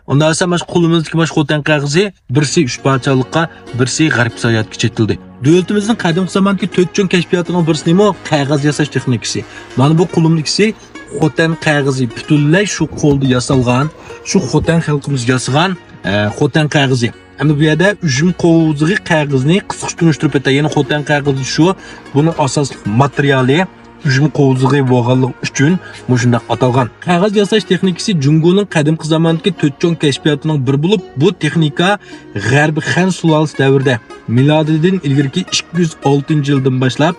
Ondan sonra baş qo'limizdagi baş xotin qog'ozi birsi 3 parchalikqa, birsi g'arb sayohatga chetildi. Davlatimizning qadimgi zamondagi 4 chong kashfiyotining birisi nima? Qog'oz yasash texnikasi. Mana bu qo'limdagisi xotin qog'ozi butunlay shu qo'lda yasalgan, shu xotin xalqimiz yasagan xotin qog'ozi. Endi bu yerda ujum qo'ziga qog'ozni qisqa tunishtirib aytay. Ya'ni xotin qog'ozi shu, buning asosiy materiali ujum qo'ziga bo'lganlik uchun shunday atalgan. Qog'oz yasash texnikasi Jungoning qadimgi zamondagi 4 chong kashfiyotining biri bo'lib, bu texnika G'arbiy Xan sulolasi davrida milodidan ilgirki 206-yildan boshlab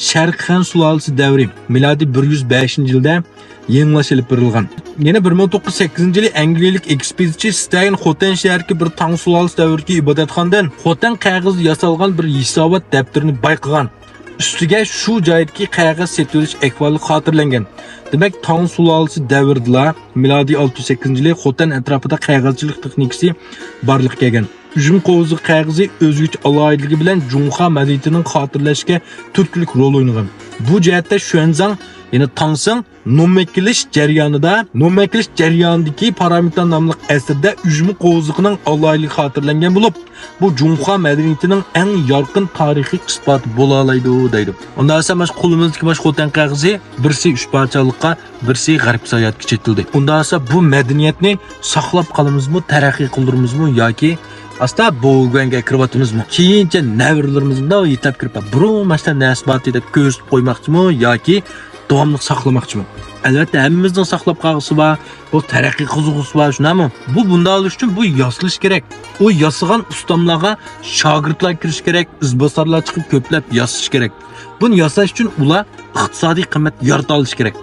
Sharq Xan sulolasi davri milodiy 105-yilda yengilashilib berilgan. Yana 1908-yili Angliyalik ekspeditsiya Stein Xotan shahriga bir tang sulolasi davriga ibodatxondan xotin qog'oz yasalgan bir hisobot daftarini bayqagan. Üstiga shu joydagi qog'oz setilish ahvoli xotirlangan. Demak, Tang sulolasi davrida milodiy 608-yil Xotan atrofida qog'ozchilik texnikasi borliqqa kelgan. Ujum qo'zi qog'ozi o'zgacha aloyidligi bilan Junxa madaniyatining xotirlashga turtkilik rol o'ynagan. Bu jihatda Xuanzang ya'ni Tangsing nomenkilish jarayonidagi parametr nomli asrda ujum qo'ziqining aloyidligi xotirlangan bo'lib, bu Junxa madaniyatining eng yorqin tarixiy isboti bo'la oladi deydi. Undan so'ng qo'limizdagi bash xotin qog'ozi birsi 3 parchalikqa, birsi g'arb sayohatga chetildi. Undan so'ng bu madaniyatni saqlab qolamizmi, taraqqiy qildiramizmi yoki asta bo'lganga kirib keyincha navrlarimizda yetib kirib burun mashta nasbati deb ko'z qo'ymoqchimi yoki davomli saqlamoqchimi? Albatta hammamizning saqlab qolg'isi bor, bu taraqqiy qiziquvsi bor, shunami? Bu bunday bo'lish uchun bu yasalish kerak. U yasagan ustamlarga shogirdlar kirish kerak, izbosarlar chiqib ko'plab yasash kerak. Buni yasash uchun ular iqtisodiy qimmat yarata olish kerak.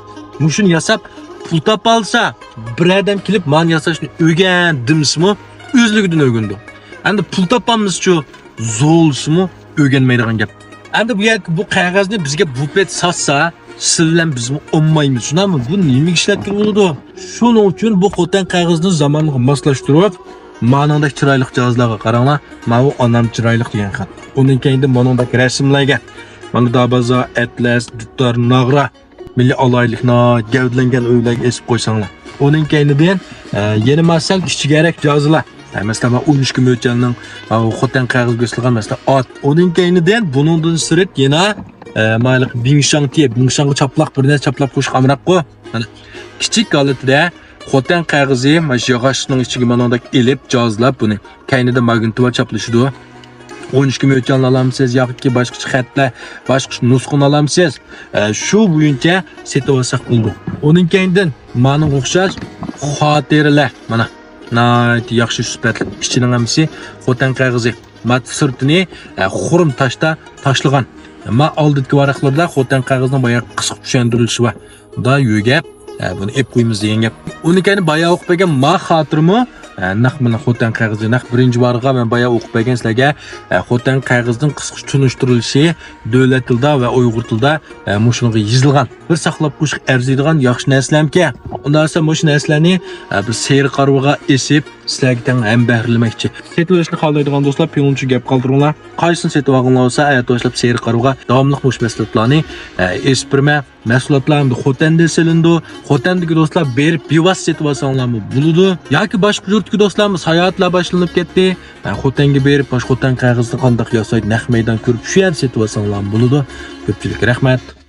Mushuni yasab pul topa olsa, bir odam kelib men yasashni o'rgandimmi, o'zligidan o'rgandi. Endi pul topamiz-chu, zo'lsimi o'rganmaydigan gap. Endi bu qog'ozni bizga bufet satsa, sizlar bizni olmaymiz, shunami? Bu nima ishlatib bo'ladi? Shuning uchun bu xotin qog'ozni zamonga moslashtirib, ma'nodagi chiroyli jihozlarga qaranglar. Mana bu onam chiroyli degan xat. Uning keyinda manodagi rasmlarga, mana dabaza, atlas, dutor, nag'ra, milliy aloylikni gavdlangan uylarga esib qo'ysanglar. Uning keyinidan yana masal kichikroq jihozlar. Mesela 13 mo'ljalning xotin qog'ozga yosilgan mesela ot. Uning keyinidan buningdan sirt yana mayliq Bingshangga chaplaq bir narsa chaplab qo'yish qamraq qo'y. Mana kichik holatida xotin qog'ozi mana shu yog'ochning ichiga manodek elib jozlab buni keynida magnitova chaplashidi. 13 mo'ljalni olamsiz yoki boshqa xatlar, boshqa nusxani olamsiz. Shu bo'yicha setib olsak bo'ldi. Uning keyinidan mana o'xshash xotiralar mana yaxshi sifatli ichining hamsi xotin qog'ozi mat sirtini xurum tashda tashlagan. Ma oldingi varaqlarda xotin qog'ozni boya qisqa tushuntirilishi va da yugab buni ep qo'yamiz degan gap. Uni keyin boya o'qib bergan ma xotirmi naq mana xotin qog'ozi naq birinchi varaqqa men boya o'qib bergan sizlarga xotin qog'ozning qisqa tushuntirilishi davlat tilida va uyg'ur tilida mushunga yozilgan. Bir saqlab qo'yish arziydigan yaxshi narsalarki, undan so'ng mush narsalarni bir seyr qarviga esib sizlarga ham bahrilamoqchi. Setib olishni xohlaydigan do'stlar, penunchi gap qoldiringlar. Qaysini setib olganlar bo'lsa, ayat boshlab seyr qarviga davomli mush mahsulotlarni esprima mahsulotlarni xotanda silindi. Xotandagi do'stlar berib bevos setib olsanglarmi bo'ladi. Yoki boshqa yurtdagi do'stlarimiz hayotlar boshlanib ketdi. Xotanga berib boshqa xotin qog'ozni qanday yasaydi naq maydon ko'rib shu yerda setib olsanglarmi bo'ladi. Ko'pchilik rahmat.